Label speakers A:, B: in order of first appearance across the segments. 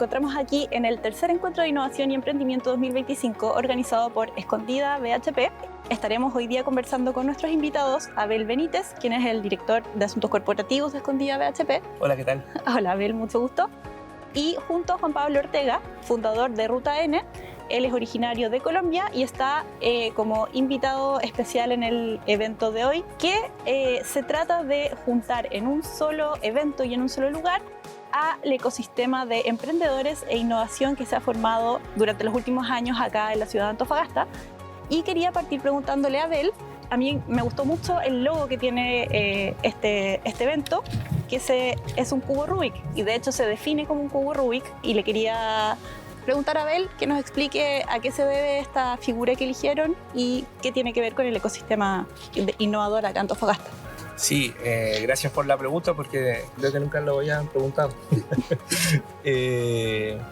A: encontramos aquí en el tercer encuentro de innovación y emprendimiento 2025 organizado por Escondida BHP. Estaremos hoy día conversando con nuestros invitados, Abel Benítez, quien es el director de Asuntos Corporativos de Escondida BHP.
B: Hola, ¿qué tal?
A: Hola Abel, mucho gusto. Y junto a Juan Pablo Ortega, fundador de Ruta N. Él es originario de Colombia y está como invitado especial en el evento de hoy, que se trata de juntar en un solo evento y en un solo lugar al ecosistema de emprendedores e innovación que se ha formado durante los últimos años acá en la ciudad de Antofagasta. Y quería partir preguntándole a Abel, a mí me gustó mucho el logo que tiene este evento, que es un cubo Rubik, y de hecho se define como un cubo Rubik, y le quería preguntar a Abel que nos explique a qué se debe esta figura que eligieron y qué tiene que ver con el ecosistema innovador acá en Antofagasta.
B: Sí, gracias por la pregunta porque creo que nunca lo habían preguntado.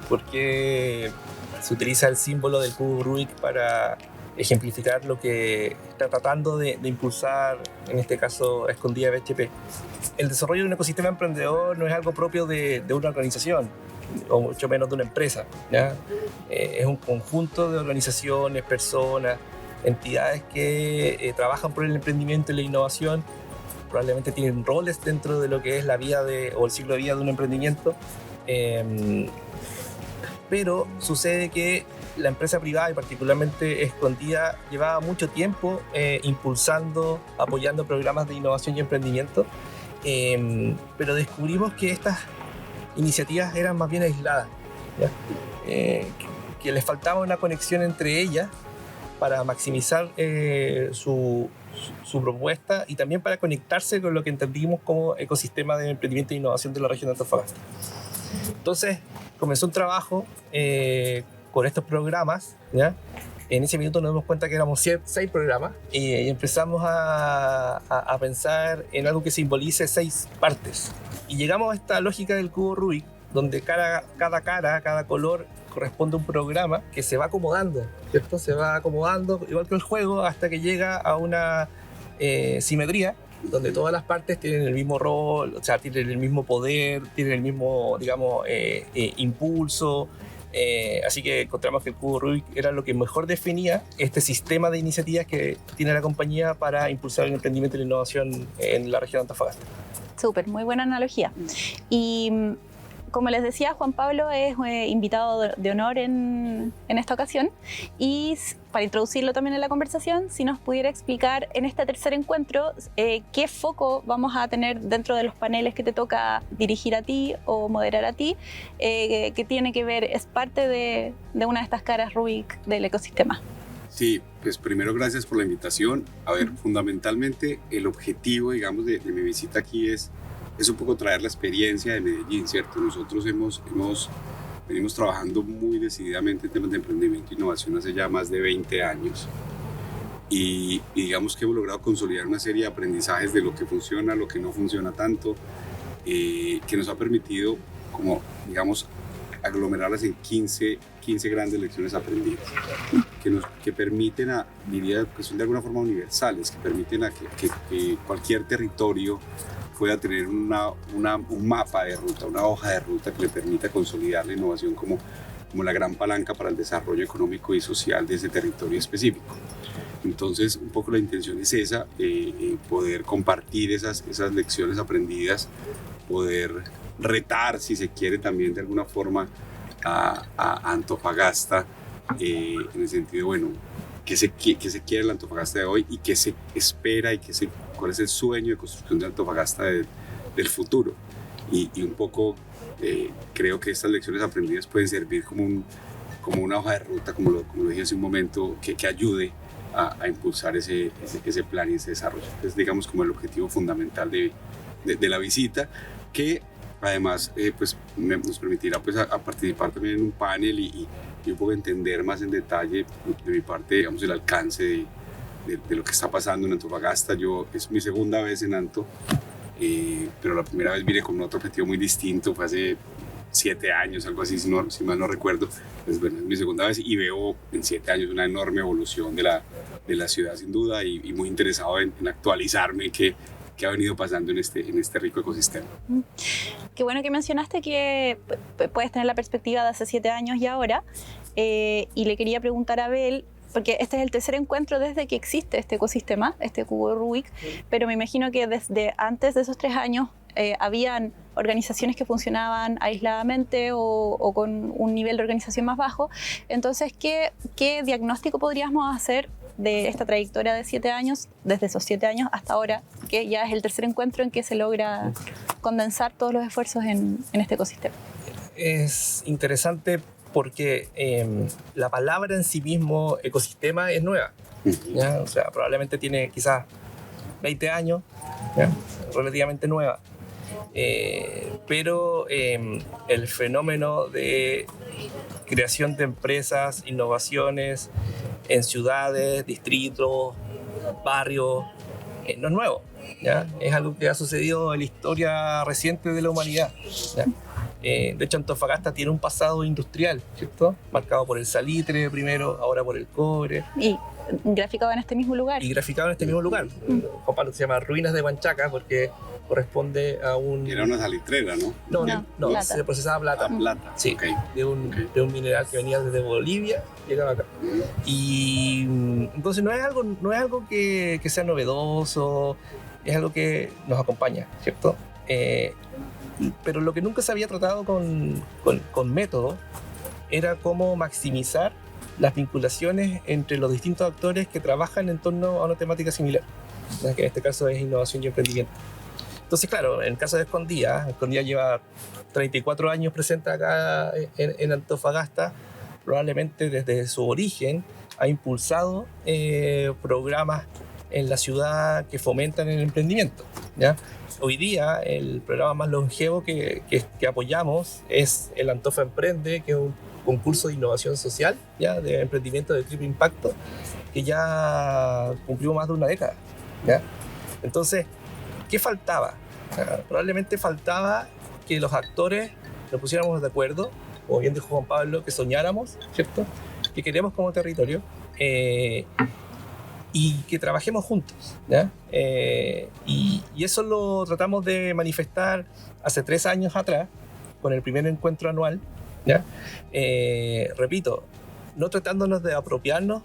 B: ¿Por qué se utiliza el símbolo del cubo Rubik para ejemplificar lo que está tratando de impulsar, en este caso, Escondida BHP? El desarrollo de un ecosistema emprendedor no es algo propio de una organización, o mucho menos de una empresa, ¿ya? Es un conjunto de organizaciones, personas, entidades que trabajan por el emprendimiento y la innovación. Probablemente tienen roles dentro de lo que es la vida o el ciclo de vida de un emprendimiento, pero sucede que la empresa privada y particularmente Escondida llevaba mucho tiempo impulsando, apoyando programas de innovación y emprendimiento, pero descubrimos que estas iniciativas eran más bien aisladas, ¿ya? Que les faltaba una conexión entre ellas para maximizar su propuesta y también para conectarse con lo que entendimos como ecosistema de emprendimiento e innovación de la región de Antofagasta. Entonces comenzó un trabajo con estos programas, ¿ya? En ese minuto nos dimos cuenta que éramos 6 programas y empezamos a pensar en algo que simbolice 6 partes. Y llegamos a esta lógica del cubo Rubik, donde cada color corresponde a un programa que se va acomodando, ¿cierto? Se va acomodando, igual que el juego, hasta que llega a una simetría, donde todas las partes tienen el mismo rol, o sea, tienen el mismo poder, tienen el mismo, digamos, impulso. Así que encontramos que el cubo Rubik era lo que mejor definía este sistema de iniciativas que tiene la compañía para impulsar el emprendimiento y la innovación en la región de Antofagasta.
A: Súper, muy buena analogía. Y como les decía, Juan Pablo es invitado de honor en esta ocasión, y para introducirlo también en la conversación, si nos pudiera explicar en este tercer encuentro qué foco vamos a tener dentro de los paneles que te toca dirigir a ti o moderar a ti, que tiene que ver, es parte de una de estas caras Rubik del ecosistema.
C: Sí, pues primero gracias por la invitación. A ver, fundamentalmente el objetivo, digamos, de mi visita aquí es un poco traer la experiencia de Medellín, ¿cierto? Nosotros venimos trabajando muy decididamente en temas de emprendimiento e innovación hace ya más de 20 años y digamos que hemos logrado consolidar una serie de aprendizajes de lo que funciona, lo que no funciona tanto, que nos ha permitido, como digamos, aglomerarlas en 15 grandes lecciones aprendidas que permiten diría que son de alguna forma universales, que permiten a que cualquier territorio pueda tener un mapa de ruta, una hoja de ruta que le permita consolidar la innovación como la gran palanca para el desarrollo económico y social de ese territorio específico. Entonces, un poco la intención es esa, poder compartir esas lecciones aprendidas, poder retar, si se quiere, también de alguna forma a Antofagasta, en el sentido, bueno, qué se quiere en la Antofagasta de hoy y qué se espera y cuál es el sueño de construcción de Antofagasta del futuro. Y un poco creo que estas lecciones aprendidas pueden servir como una hoja de ruta, como lo dije hace un momento, que ayude a impulsar ese plan y ese desarrollo. Es, digamos, como el objetivo fundamental de la visita, que además pues, nos permitirá pues, a participar también en un panel y un poco entender más en detalle de mi parte, digamos, el alcance de lo que está pasando en Antofagasta. Es mi segunda vez en Anto, pero la primera vez vine con otro objetivo muy distinto, fue hace 7 años, algo así, si mal no recuerdo. Pues bueno, es mi segunda vez y veo en 7 años una enorme evolución de la ciudad, sin duda, y muy interesado en actualizarme, qué qué ha venido pasando en este rico ecosistema.
A: Qué bueno que mencionaste que puedes tener la perspectiva de hace 7 años y ahora. Y le quería preguntar a Abel, porque este es el tercer encuentro desde que existe este ecosistema, este cubo de Rubik, pero me imagino que desde antes de esos 3 años habían organizaciones que funcionaban aisladamente o con un nivel de organización más bajo. Entonces, ¿qué diagnóstico podríamos hacer de esta trayectoria de 7 años, desde esos 7 años hasta ahora, que ya es el tercer encuentro en que se logra condensar todos los esfuerzos en este ecosistema?
B: Es interesante porque la palabra en sí mismo, ecosistema, es nueva, ¿ya? O sea, probablemente tiene quizás 20 años, ¿ya? Relativamente nueva. Pero el fenómeno de creación de empresas, innovaciones en ciudades, distritos, barrios, no es nuevo, ¿ya? Es algo que ha sucedido en la historia reciente de la humanidad, ¿ya? De hecho, Antofagasta tiene un pasado industrial, ¿cierto? Marcado por el salitre primero, ahora por el cobre.
A: Y graficado en este mismo lugar.
B: Y graficado en este mismo lugar. Juan Pablo, se llama Ruinas de Huanchaca porque corresponde a un...
C: Era una salitrera, ¿no?
B: No,
A: plata.
B: se procesaba plata.
C: Plata.
B: Sí,
C: Okay.
B: de un mineral que venía desde Bolivia, llegaba acá. Y entonces no es algo que sea novedoso, es algo que nos acompaña, ¿cierto? Pero lo que nunca se había tratado con método era cómo maximizar las vinculaciones entre los distintos actores que trabajan en torno a una temática similar, que en este caso es innovación y emprendimiento. Entonces, claro, en el caso de Escondida lleva 34 años presente acá en Antofagasta, probablemente desde su origen ha impulsado programas en la ciudad que fomentan el emprendimiento, ¿ya? Hoy día el programa más longevo que apoyamos es el Antofa Emprende, que es un concurso de innovación social, ¿ya? De emprendimiento de triple impacto, que ya cumplió más de una década, ¿ya? Entonces, ¿qué faltaba? Probablemente faltaba que los actores nos pusiéramos de acuerdo, como bien dijo Juan Pablo, que soñáramos, ¿cierto? Que queremos como territorio, y que trabajemos juntos, ¿ya? Y eso lo tratamos de manifestar hace 3 años atrás, con el primer encuentro anual, ¿ya? Repito, no tratándonos de apropiarnos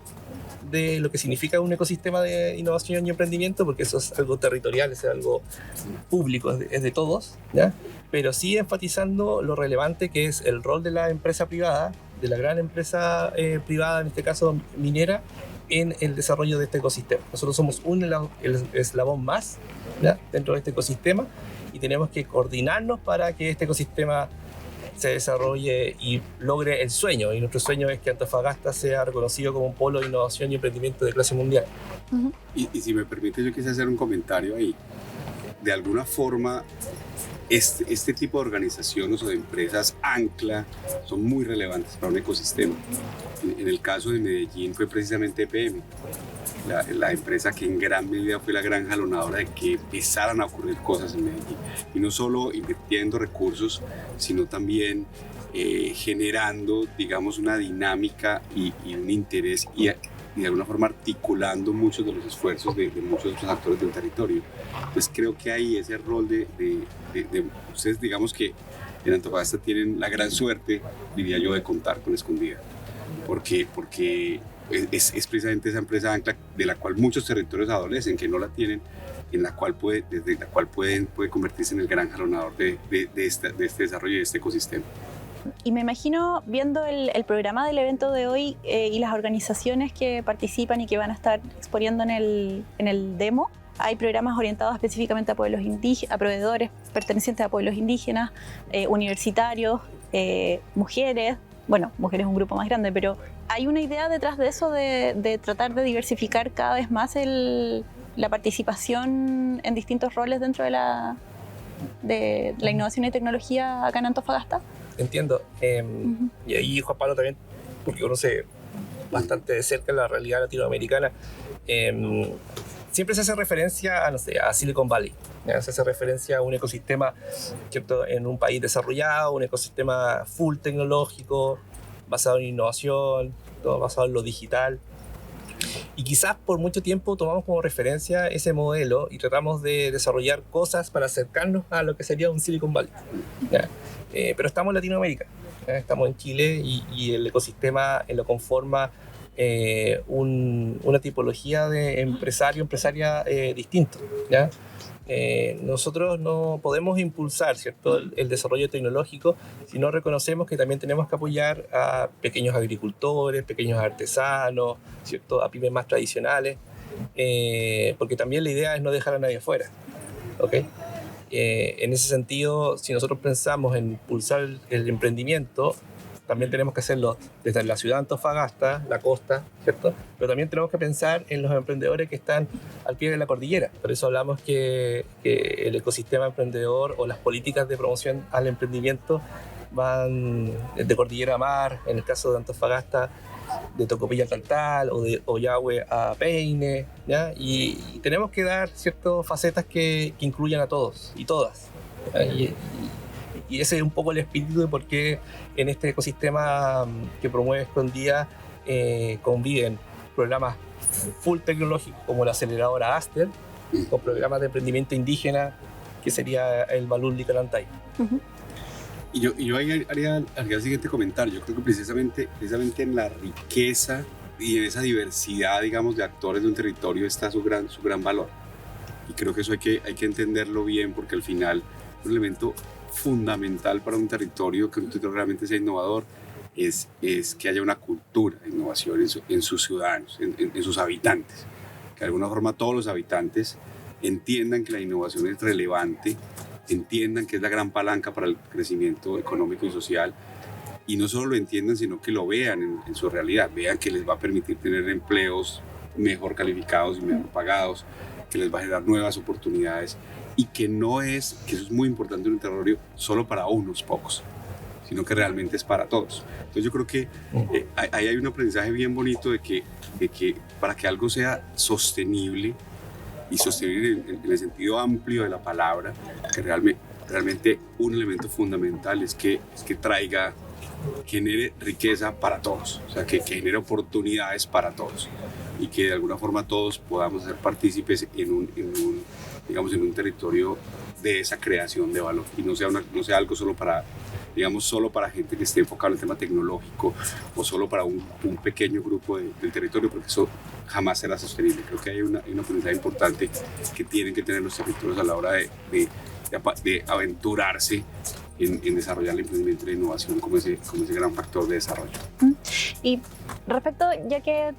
B: de lo que significa un ecosistema de innovación y emprendimiento, porque eso es algo territorial, es algo público, es de todos, ¿ya? Pero sí enfatizando lo relevante que es el rol de la empresa privada, de la gran empresa privada, en este caso minera, en el desarrollo de este ecosistema. Nosotros somos el eslabón más, ¿ya? Dentro de este ecosistema, y tenemos que coordinarnos para que este ecosistema se desarrolle y logre el sueño. Y nuestro sueño es que Antofagasta sea reconocido como un polo de innovación y emprendimiento de clase mundial.
C: Y si me permite, yo quise hacer un comentario ahí. De alguna forma, este tipo de organizaciones o de empresas ancla son muy relevantes para un ecosistema. En el caso de Medellín fue precisamente EPM, la empresa que en gran medida fue la gran jalonadora de que empezaran a ocurrir cosas en Medellín. Y no solo invirtiendo recursos, sino también generando, digamos, una dinámica y un interés y de alguna forma articulando muchos de los esfuerzos de muchos otros actores del territorio. Entonces creo que ahí ese rol de ustedes, digamos que en Antofagasta tienen la gran suerte, diría yo, de contar con Escondida. Porque es precisamente esa empresa ancla de la cual muchos territorios adolecen, que no la tienen, desde la cual puede convertirse en el gran jalonador de este desarrollo y de este ecosistema.
A: Y me imagino, viendo el programa del evento de hoy y las organizaciones que participan y que van a estar exponiendo en el demo, hay programas orientados específicamente a pueblos indígenas, a proveedores pertenecientes a pueblos indígenas, universitarios, mujeres. Bueno, mujeres es un grupo más grande, pero hay una idea detrás de eso de tratar de diversificar cada vez más la participación en distintos roles dentro de la innovación y tecnología acá en Antofagasta.
B: Entiendo. Y ahí Juan Pablo también, porque conoce bastante de cerca la realidad latinoamericana, siempre se hace referencia a Silicon Valley, ¿ya? Se hace referencia a un ecosistema, ¿cierto? En un país desarrollado, un ecosistema full tecnológico, basado en innovación, todo basado en lo digital. Y quizás por mucho tiempo tomamos como referencia ese modelo y tratamos de desarrollar cosas para acercarnos a lo que sería un Silicon Valley. ¿Ya? Pero estamos en Latinoamérica, ¿ya? Estamos en Chile y el ecosistema lo conforma una tipología de empresaria distinto, ¿ya? Nosotros no podemos impulsar, ¿cierto?, el desarrollo tecnológico si no reconocemos que también tenemos que apoyar a pequeños agricultores, pequeños artesanos, ¿cierto?, a pymes más tradicionales, porque también la idea es no dejar a nadie afuera, ¿ok? En ese sentido, si nosotros pensamos en impulsar el emprendimiento, también tenemos que hacerlo desde la ciudad de Antofagasta, la costa, ¿cierto? Pero también tenemos que pensar en los emprendedores que están al pie de la cordillera. Por eso hablamos que el ecosistema emprendedor o las políticas de promoción al emprendimiento van de cordillera a mar, en el caso de Antofagasta, de Tocopilla a Taltal o de Ollagüe a Peine, ¿ya? Y tenemos que dar ciertas facetas que incluyan a todos y todas. Y ese es un poco el espíritu de por qué en este ecosistema que promueve Escondida conviven programas full tecnológicos como la aceleradora Aster, con programas de emprendimiento indígena que sería el Balún Licalantay.
A: Uh-huh.
C: Y yo haría el siguiente comentario. Yo creo que precisamente en la riqueza y en esa diversidad, digamos, de actores de un territorio está su gran valor. Y creo que eso hay que entenderlo bien, porque al final un elemento fundamental para un territorio que un territorio realmente sea innovador es que haya una cultura de innovación en sus ciudadanos, en sus habitantes. Que de alguna forma todos los habitantes entiendan que la innovación es relevante, entiendan que es la gran palanca para el crecimiento económico y social, y no solo lo entiendan, sino que lo vean en su realidad, vean que les va a permitir tener empleos mejor calificados y mejor pagados, que les va a generar nuevas oportunidades, y que no es, que eso es muy importante en un territorio, solo para unos pocos, sino que realmente es para todos. Entonces yo creo que ahí hay un aprendizaje bien bonito de que para que algo sea sostenible, y sostenible en el sentido amplio de la palabra, que realmente un elemento fundamental es que genere riqueza para todos, o sea, que genere oportunidades para todos, y que de alguna forma todos podamos ser partícipes en un territorio de esa creación de valor, y no sea algo solo para gente que esté enfocada en el tema tecnológico, o solo para un pequeño grupo del territorio, porque eso jamás será sostenible. Creo que hay una aprendizaje importante que tienen que tener los territorios a la hora de aventurarse en desarrollar el emprendimiento y la innovación como ese gran factor de desarrollo.
A: Y respecto, ya que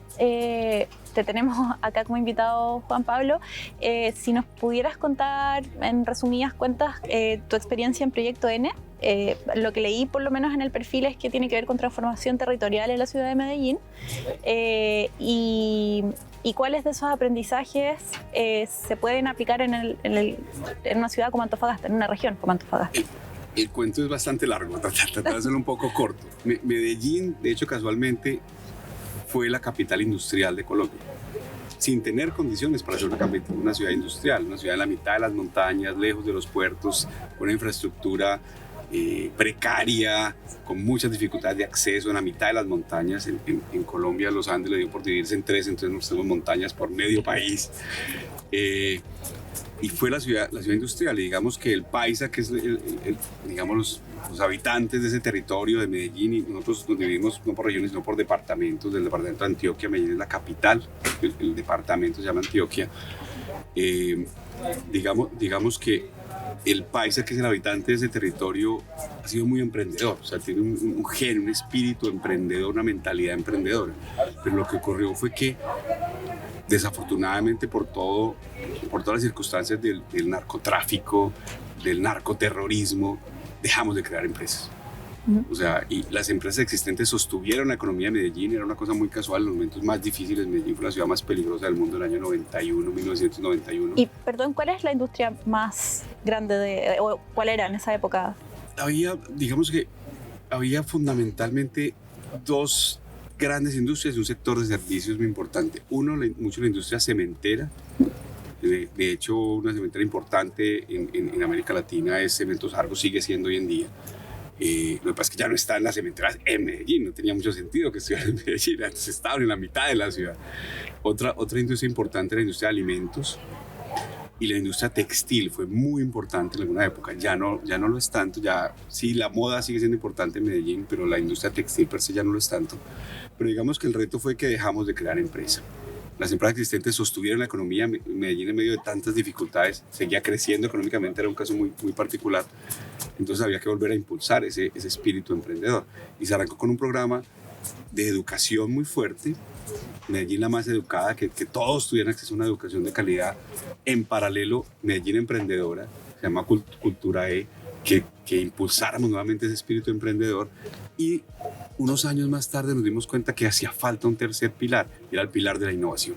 A: te tenemos acá como invitado, Juan Pablo, si nos pudieras contar en resumidas cuentas tu experiencia en Proyecto N. Lo que leí por lo menos en el perfil es que tiene que ver con transformación territorial en la ciudad de Medellín, y cuáles de esos aprendizajes se pueden aplicar en una ciudad como Antofagasta, en una región como Antofagasta.
C: El cuento es bastante largo, tratar de hacerlo un poco corto. Medellín, de hecho, casualmente fue la capital industrial de Colombia, sin tener condiciones para ser una ciudad industrial, una ciudad en la mitad de las montañas, lejos de los puertos, con una infraestructura precaria, con muchas dificultades de acceso en la mitad de las montañas. En Colombia los Andes le dio por dividirse en tres, entonces nos tenemos montañas por medio país. Y fue la ciudad industrial, y digamos que el paisa, que es digamos los habitantes de ese territorio de Medellín, y nosotros nos dividimos no por regiones, sino por departamentos. Del departamento de Antioquia, Medellín es la capital, el departamento se llama Antioquia. Digamos que el paisa, que es el habitante de ese territorio, ha sido muy emprendedor, o sea, tiene un gen, un espíritu emprendedor, una mentalidad emprendedora. Pero lo que ocurrió fue que, desafortunadamente, por todas las circunstancias del narcotráfico, del narcoterrorismo, dejamos de crear empresas. O sea, y las empresas existentes sostuvieron la economía de Medellín. Era una cosa muy casual. En los momentos más difíciles, Medellín fue la ciudad más peligrosa del mundo en el año 1991.
A: Y, perdón, ¿cuál es la industria más grande o cuál era en esa época?
C: Digamos que había fundamentalmente dos grandes industrias y un sector de servicios muy importante. Uno, mucho la industria cementera. De hecho, una cementera importante en América Latina es Cementos Argos, sigue siendo hoy en día. Lo que pasa es que ya no está en las cementeras en Medellín, no tenía mucho sentido que estuviera en Medellín, antes estaban en la mitad de la ciudad. Otra industria importante era la industria de alimentos, y la industria textil fue muy importante en alguna época, ya no lo es tanto, ya sí, la moda sigue siendo importante en Medellín, pero la industria textil per se ya no lo es tanto. Pero digamos que el reto fue que dejamos de crear empresa. Las empresas existentes sostuvieron la economía. Medellín, en medio de tantas dificultades, seguía creciendo económicamente, era un caso muy, muy particular. Entonces había que volver a impulsar ese espíritu emprendedor. Y se arrancó con un programa de educación muy fuerte. Medellín la más educada, que todos tuvieran acceso a una educación de calidad. En paralelo, Medellín Emprendedora, se llama Cultura E, que impulsáramos nuevamente ese espíritu emprendedor. Y unos años más tarde nos dimos cuenta que hacía falta un tercer pilar, y era el pilar de la innovación.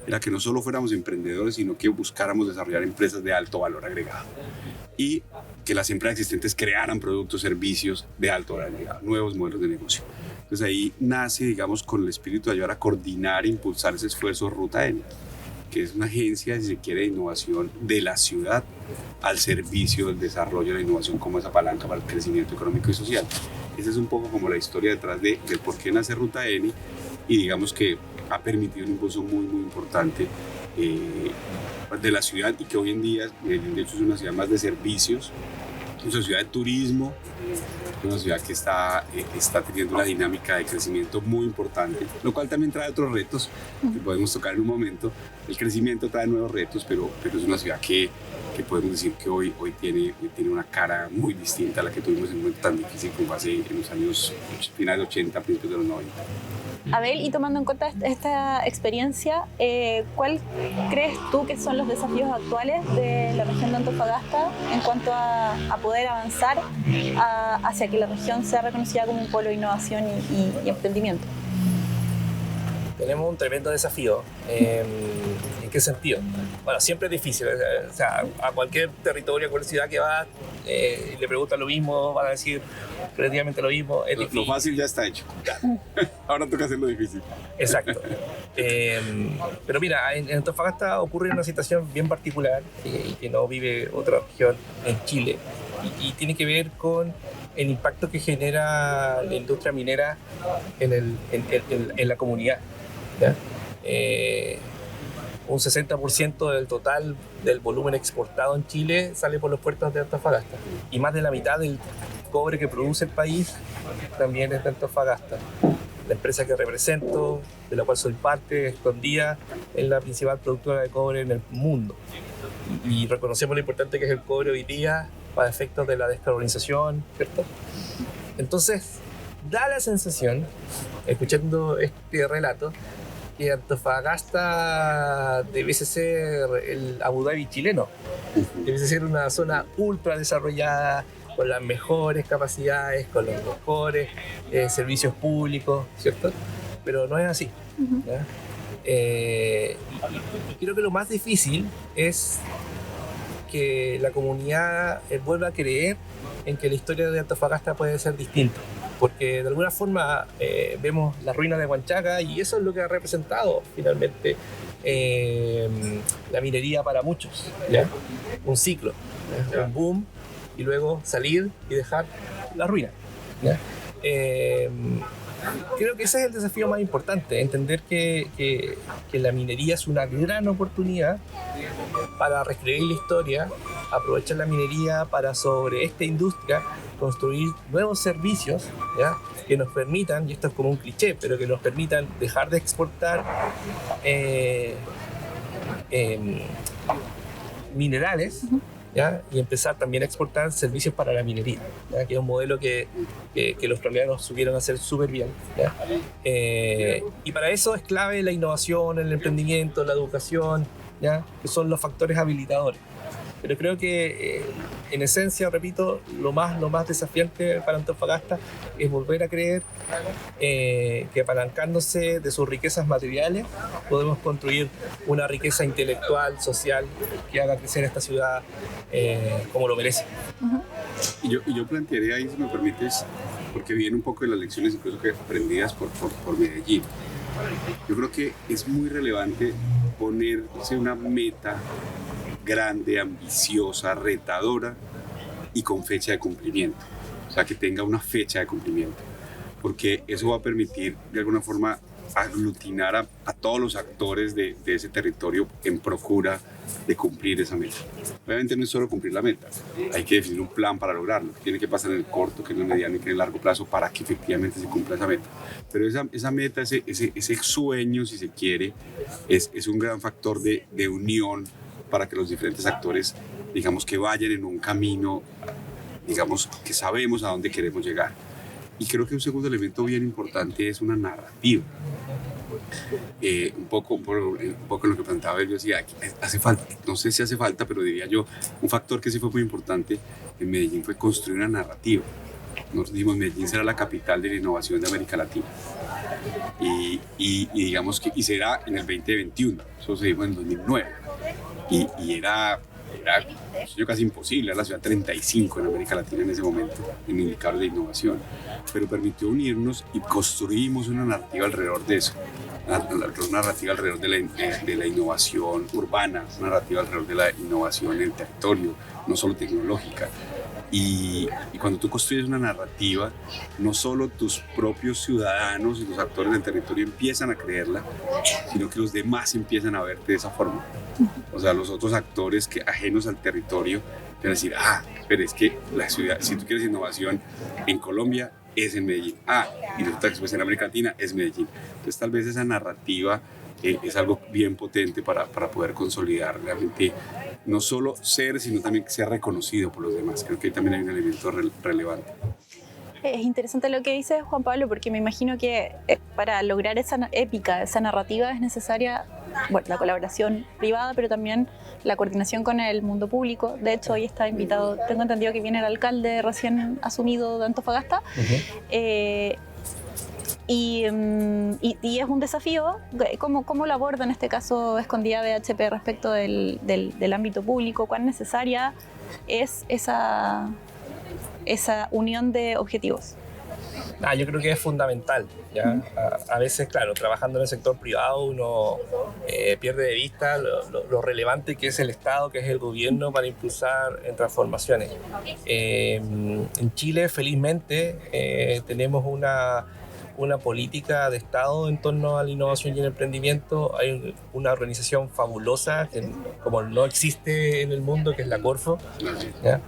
C: Era que no solo fuéramos emprendedores, sino que buscáramos desarrollar empresas de alto valor agregado. Y que las empresas existentes crearan productos, servicios de alto valor agregado, nuevos modelos de negocio. Entonces ahí nace, digamos, con el espíritu de ayudar a coordinar e impulsar ese esfuerzo Ruta N, que es una agencia, si se quiere, de innovación de la ciudad al servicio del desarrollo de la innovación como esa palanca para el crecimiento económico y social. Esa es un poco como la historia detrás del por qué nace Ruta N, y digamos que ha permitido un impulso muy, muy importante de la ciudad, y que hoy en día, de hecho, es una ciudad más de servicios, es una ciudad de turismo, es una ciudad que está teniendo una dinámica de crecimiento muy importante, lo cual también trae otros retos que podemos tocar en un momento. El crecimiento trae nuevos retos, pero es una ciudad que podemos decir que hoy tiene una cara muy distinta a la que tuvimos en un momento tan difícil como hace en los años finales de 80, principios de los 90.
A: Abel, y tomando en cuenta esta experiencia, ¿cuál crees tú que son los desafíos actuales de la región de Antofagasta en cuanto a poder avanzar hacia que la región sea reconocida como un polo de innovación y emprendimiento?
B: Tenemos un tremendo desafío. ¿En qué sentido? Bueno, siempre es difícil. O sea, a cualquier territorio, a cualquier ciudad que va y le preguntan lo mismo, van a decir relativamente lo mismo. Es
C: lo fácil ya está hecho. Ahora toca hacer lo difícil.
B: Exacto. Pero mira, en Antofagasta ocurre una situación bien particular que no vive otra región en Chile, y tiene que ver con el impacto que genera la industria minera en la comunidad, ¿ya? Un 60% del total del volumen exportado en Chile sale por los puertos de Antofagasta, y más de la mitad del cobre que produce el país también es de Antofagasta. La empresa que represento, de la cual soy parte, escondida, es la principal productora de cobre en el mundo, y reconocemos lo importante que es el cobre hoy día para efectos de la descarbonización, ¿cierto? Entonces, da la sensación, escuchando este relato, que Antofagasta debiese ser el Abu Dhabi chileno, debiese ser una zona ultra desarrollada, con las mejores capacidades, con los mejores servicios públicos, ¿cierto? Pero no es así, ¿ya? Creo que lo más difícil es que la comunidad vuelva a creer en que la historia de Antofagasta puede ser distinta, porque de alguna forma vemos las ruinas de Huanchaca, y eso es lo que ha representado finalmente la minería para muchos, ¿ya? Un ciclo, ¿ya? Un boom, y luego salir y dejar la ruina, ¿ya? Creo que ese es el desafío más importante, entender que la minería es una gran oportunidad para reescribir la historia, aprovechar la minería para, sobre esta industria, construir nuevos servicios, ¿ya? Que nos permitan, y esto es como un cliché, pero que nos permitan dejar de exportar minerales, ¿ya? Y empezar también a exportar servicios para la minería, ¿ya? Que es un modelo que los australianos supieron hacer súper bien, ¿ya? Y para eso es clave la innovación, el emprendimiento, la educación, ¿ya? Que son los factores habilitadores. Pero creo que, en esencia, repito, lo más desafiante para Antofagasta es volver a creer que, apalancándose de sus riquezas materiales, podemos construir una riqueza intelectual, social, que haga crecer esta ciudad como lo merece.
C: Y yo plantearía ahí, si me permites, porque viene un poco de las lecciones incluso que aprendidas por Medellín. Yo creo que es muy relevante ponerse una meta grande, ambiciosa, retadora y con fecha de cumplimiento. sea, que tenga una fecha de cumplimiento, porque eso va a permitir de alguna forma aglutinar a todos los actores de ese territorio en procura de cumplir esa meta. Obviamente no es solo cumplir la meta, hay que definir un plan para lograrlo, tiene que pasar en el corto, que en el mediano y que en el largo plazo para que efectivamente se cumpla esa meta. Pero esa meta, ese sueño, si se quiere, es un gran factor de unión para que los diferentes actores, digamos, que vayan en un camino, digamos, que sabemos a dónde queremos llegar. Y creo que un segundo elemento bien importante es una narrativa. Un poco en lo que planteaba él, yo decía, hace falta, no sé si hace falta, pero diría yo, un factor que sí fue muy importante en Medellín fue construir una narrativa. Nosotros dijimos, Medellín será la capital de la innovación de América Latina. Y digamos que será en el 2021, eso se dijo en 2009. Y era yo casi imposible, era la ciudad 35 en América Latina en ese momento, en indicadores de innovación, pero permitió unirnos y construimos una narrativa alrededor de eso, una narrativa alrededor de la innovación urbana, una narrativa alrededor de la innovación en el territorio, no solo tecnológica. Y cuando tú construyes una narrativa, no solo tus propios ciudadanos y los actores del territorio empiezan a creerla, sino que los demás empiezan a verte de esa forma. O sea, los otros actores ajenos al territorio van a decir, pero es que la ciudad, si tú quieres innovación en Colombia, es en Medellín. Y resulta que después en América Latina es Medellín. Entonces tal vez esa narrativa es algo bien potente para poder consolidar realmente no solo ser, sino también que sea reconocido por los demás. Creo que ahí también hay un elemento relevante.
A: Es interesante lo que dice Juan Pablo, porque me imagino que para lograr esa épica, esa narrativa, es necesaria la colaboración privada, pero también la coordinación con el mundo público. De hecho, hoy está invitado, tengo entendido que viene el alcalde recién asumido de Antofagasta. Y es un desafío. ¿Cómo lo aborda en este caso Escondida BHP respecto del ámbito público? ¿Cuán necesaria es esa unión de objetivos?
B: Yo creo que es fundamental, ¿ya? A veces, claro, trabajando en el sector privado uno pierde de vista lo relevante que es el Estado, que es el gobierno para impulsar en transformaciones. En Chile, felizmente, tenemos una política de Estado en torno a la innovación y el emprendimiento. Hay una organización fabulosa que como no existe en el mundo, que es la Corfo, ¿ya?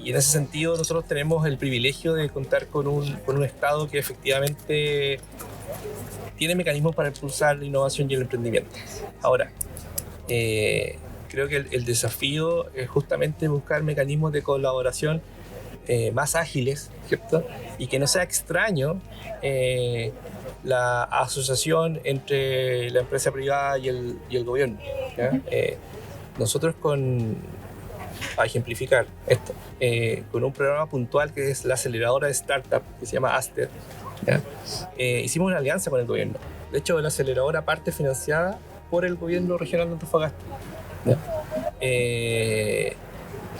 B: Y en ese sentido nosotros tenemos el privilegio de contar con un Estado que efectivamente tiene mecanismos para impulsar la innovación y el emprendimiento. Ahora, creo que el desafío es justamente buscar mecanismos de colaboración más ágiles, ¿cierto? Y que no sea extraño la asociación entre la empresa privada y el gobierno, ¿ya? Nosotros a ejemplificar esto, con un programa puntual que es la aceleradora de startup, que se llama Aster, ¿ya? Hicimos una alianza con el gobierno. De hecho, la aceleradora parte financiada por el gobierno regional de Antofagasta, ¿ya?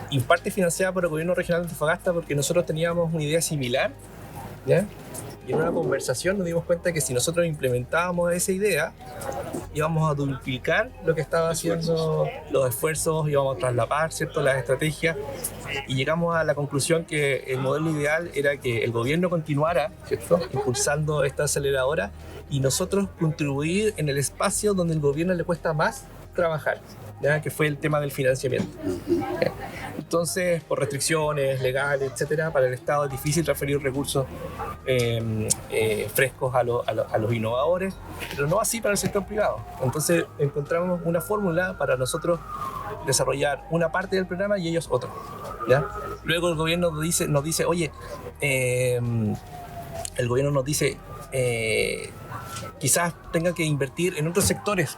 B: Y parte financiada por el gobierno regional de Antofagasta porque nosotros teníamos una idea similar, ¿ya? Y en una conversación nos dimos cuenta que si nosotros implementábamos esa idea, íbamos a duplicar lo que estaba haciendo, los esfuerzos, íbamos a traslapar, ¿cierto?, las estrategias, y llegamos a la conclusión que el modelo ideal era que el gobierno continuara, ¿cierto?, impulsando esta aceleradora y nosotros contribuir en el espacio donde el gobierno le cuesta más trabajar, ¿ya? Que fue el tema del financiamiento. Entonces, por restricciones legales, etcétera, para el Estado es difícil transferir recursos frescos a los innovadores, pero no así para el sector privado. Entonces, encontramos una fórmula para nosotros desarrollar una parte del programa y ellos otra, ¿ya? Luego el gobierno nos dice, oye, el gobierno nos dice, quizás tenga que invertir en otros sectores,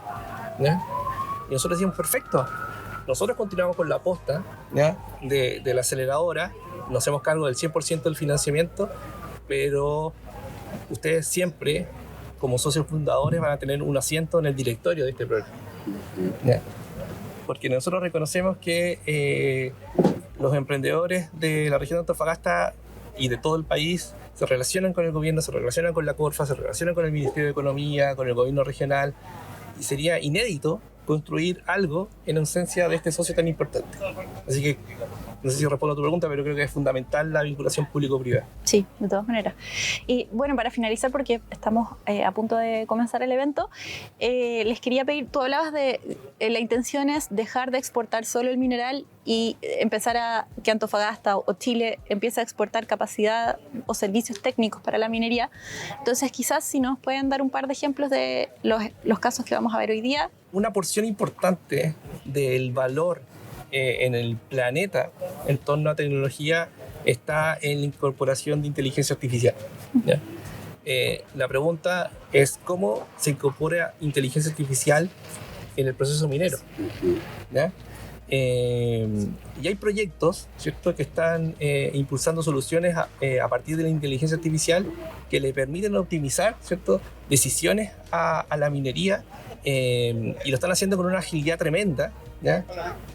B: ¿ya? Y nosotros decimos, perfecto, nosotros continuamos con la aposta, ¿ya?, de la aceleradora, nos hacemos cargo del 100% del financiamiento, pero ustedes siempre, como socios fundadores, van a tener un asiento en el directorio de este programa, ¿ya? Porque nosotros reconocemos que los emprendedores de la región de Antofagasta y de todo el país se relacionan con el gobierno, se relacionan con la Corfa, se relacionan con el Ministerio de Economía, con el gobierno regional, y sería inédito construir algo en ausencia de este socio tan importante. Así que no sé si respondo a tu pregunta, pero creo que es fundamental la vinculación público-privada.
A: Sí, de todas maneras. Y bueno, para finalizar, porque estamos a punto de comenzar el evento, les quería pedir, tú hablabas de la intención es dejar de exportar solo el mineral y empezar a que Antofagasta o Chile empiece a exportar capacidad o servicios técnicos para la minería. Entonces, quizás si nos pueden dar un par de ejemplos de los casos que vamos a ver hoy día.
B: Una porción importante del valor en el planeta en torno a tecnología está en la incorporación de inteligencia artificial, ¿ya? La pregunta es cómo se incorpora inteligencia artificial en el proceso minero, ¿ya? Y hay proyectos, ¿cierto?, que están impulsando soluciones a partir de la inteligencia artificial que le permiten optimizar, ¿cierto?, decisiones a la minería, y lo están haciendo con una agilidad tremenda, ¿ya?,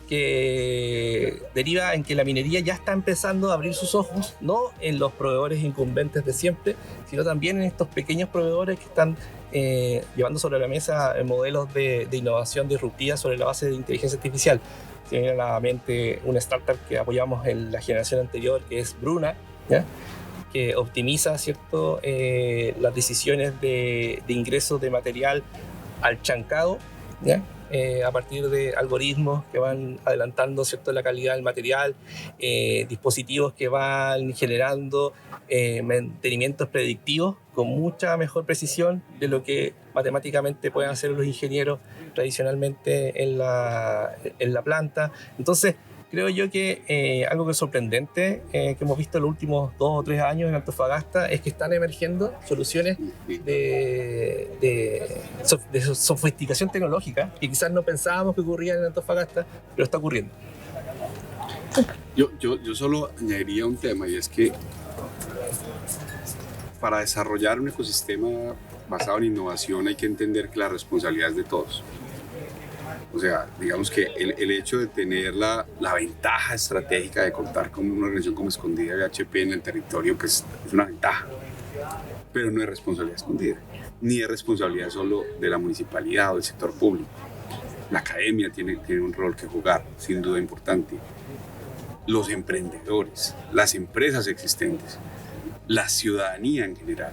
B: que deriva en que la minería ya está empezando a abrir sus ojos, no en los proveedores incumbentes de siempre, sino también en estos pequeños proveedores que están llevando sobre la mesa modelos de innovación disruptiva sobre la base de inteligencia artificial. Se me viene a la mente una startup que apoyamos en la generación anterior, que es Bruna, ¿ya?, que optimiza, ¿cierto?, las decisiones de ingreso de material al chancado, ¿ya?, a partir de algoritmos que van adelantando, ¿cierto?, la calidad del material, dispositivos que van generando mantenimientos predictivos con mucha mejor precisión de lo que matemáticamente pueden hacer los ingenieros tradicionalmente en la planta. Entonces, creo yo que algo que es sorprendente que hemos visto en los últimos 2 o 3 años en Antofagasta es que están emergiendo soluciones de sofisticación tecnológica que quizás no pensábamos que ocurrían en Antofagasta, pero está ocurriendo.
C: Yo solo añadiría un tema, y es que para desarrollar un ecosistema basado en innovación hay que entender que la responsabilidad es de todos. O sea, digamos que el hecho de tener la ventaja estratégica de contar con una organización como Escondida BHP en el territorio, pues es una ventaja, pero no es responsabilidad escondida, ni es responsabilidad solo de la municipalidad o del sector público. La academia tiene un rol que jugar, sin duda importante. Los emprendedores, las empresas existentes, la ciudadanía en general.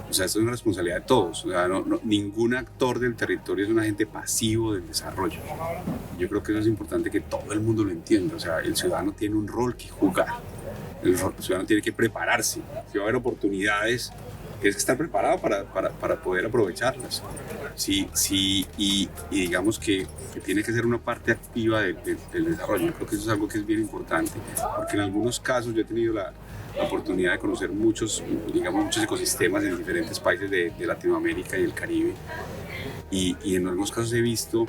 C: O sea, esto es una responsabilidad de todos. O sea, ningún actor del territorio es un agente pasivo del desarrollo. Yo creo que eso es importante que todo el mundo lo entienda. O sea, el ciudadano tiene un rol que jugar. El ciudadano tiene que prepararse. Si va a haber oportunidades, tienes que estar preparado para poder aprovecharlas. Sí, y digamos que tiene que ser una parte activa del desarrollo. Yo creo que eso es algo que es bien importante. Porque en algunos casos yo he tenido la oportunidad de conocer muchos ecosistemas en diferentes países de Latinoamérica y el Caribe, y en algunos casos he visto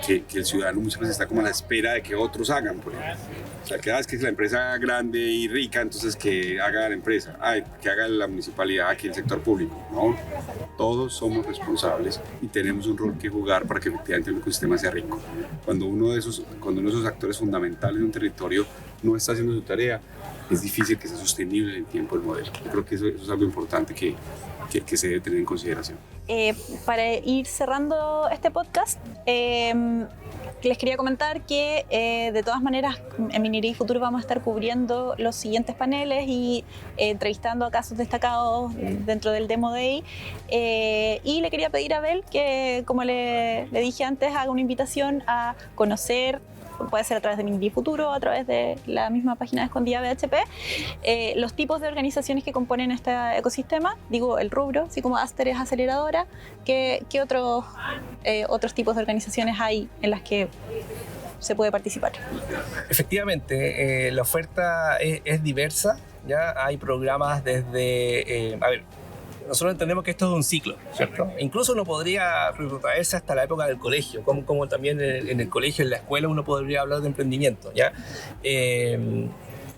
C: que el ciudadano muchas veces está como a la espera de que otros hagan, por ejemplo. O sea, que es que es la empresa grande y rica, entonces que haga la empresa, que haga la municipalidad, que el sector público. No, todos somos responsables y tenemos un rol que jugar para que efectivamente el ecosistema sea rico. Cuando uno de esos actores fundamentales de un territorio no está haciendo su tarea, es difícil que sea sostenible en el tiempo el modelo. Yo creo que eso es algo importante que se debe tener en consideración.
A: Para ir cerrando este podcast, les quería comentar que de todas maneras en Minería y Futuro vamos a estar cubriendo los siguientes paneles y entrevistando a casos destacados dentro del Demo Day, y le quería pedir a Abel que, como le dije antes, haga una invitación a conocer, puede ser a través de Minería y Futuro o a través de la misma página de Escondida BHP, los tipos de organizaciones que componen este ecosistema, digo el rubro, así como Aster es aceleradora, ¿qué otros tipos de organizaciones hay en las que se puede participar?
B: Efectivamente, la oferta es diversa, ¿ya? Hay programas desde, nosotros entendemos que esto es un ciclo, ¿cierto? Incluso uno podría retrotraerse hasta la época del colegio, como también en el colegio, en la escuela, uno podría hablar de emprendimiento, ¿ya?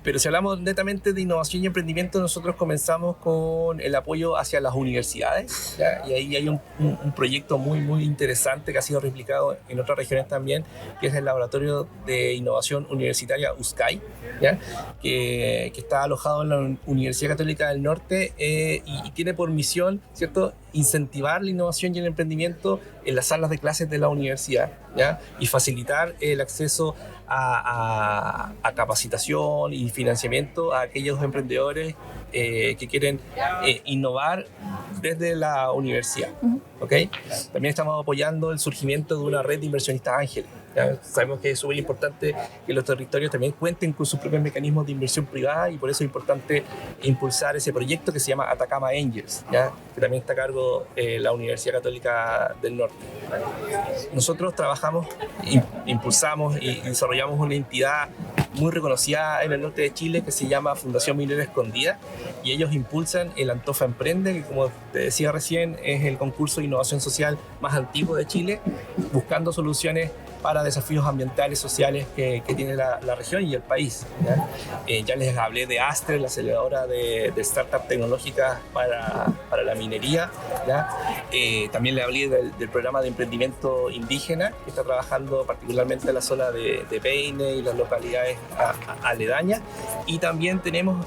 B: Pero si hablamos netamente de innovación y emprendimiento, nosotros comenzamos con el apoyo hacia las universidades, ¿ya? Y ahí hay un proyecto muy, muy interesante que ha sido replicado en otras regiones también, que es el Laboratorio de Innovación Universitaria USCAI, ¿ya? Que está alojado en la Universidad Católica del Norte, y tiene por misión, ¿cierto?, incentivar la innovación y el emprendimiento en las salas de clases de la universidad, ¿ya? Y facilitar el acceso a capacitación y financiamiento a aquellos emprendedores que quieren innovar desde la universidad. ¿Okay? También estamos apoyando el surgimiento de una red de inversionistas ángeles. ¿Ya? Sabemos que es súper importante que los territorios también cuenten con sus propios mecanismos de inversión privada, y por eso es importante impulsar ese proyecto que se llama Atacama Angels, ¿ya? Que también está a cargo la Universidad Católica del Norte. Nosotros trabajamos, impulsamos y desarrollamos una entidad muy reconocida en el norte de Chile que se llama Fundación Minera Escondida, y ellos impulsan el Antofa Emprende, que como te decía recién es el concurso de innovación social más antiguo de Chile, buscando soluciones para desafíos ambientales, sociales que tiene la región y el país. Ya les hablé de Astre, la aceleradora de startups tecnológicas para la minería. También les hablé del programa de emprendimiento indígena, que está trabajando particularmente en la zona de Peine y las localidades aledañas. Y también tenemos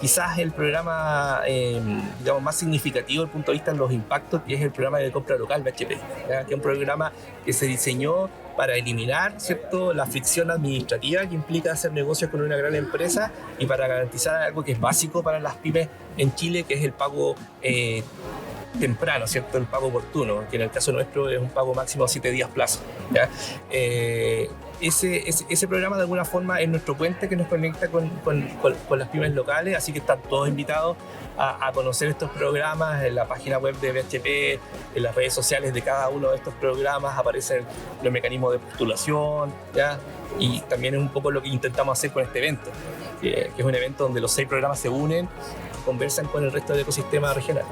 B: quizás el programa digamos, más significativo desde el punto de vista de los impactos, que es el programa de compra local BHP, que es un programa que se diseñó para eliminar, ¿cierto?, la fricción administrativa que implica hacer negocios con una gran empresa, y para garantizar algo que es básico para las pymes en Chile, que es el pago temprano, ¿cierto?, el pago oportuno, que en el caso nuestro es un pago máximo de 7 días plazo. ¿Ya? Ese programa de alguna forma es nuestro puente que nos conecta con las pymes locales, así que están todos invitados a conocer estos programas. En la página web de BHP, en las redes sociales de cada uno de estos programas aparecen los mecanismos de postulación, ¿ya? Y también es un poco lo que intentamos hacer con este evento, que es un evento donde los 6 programas se unen y conversan con el resto del ecosistema regional.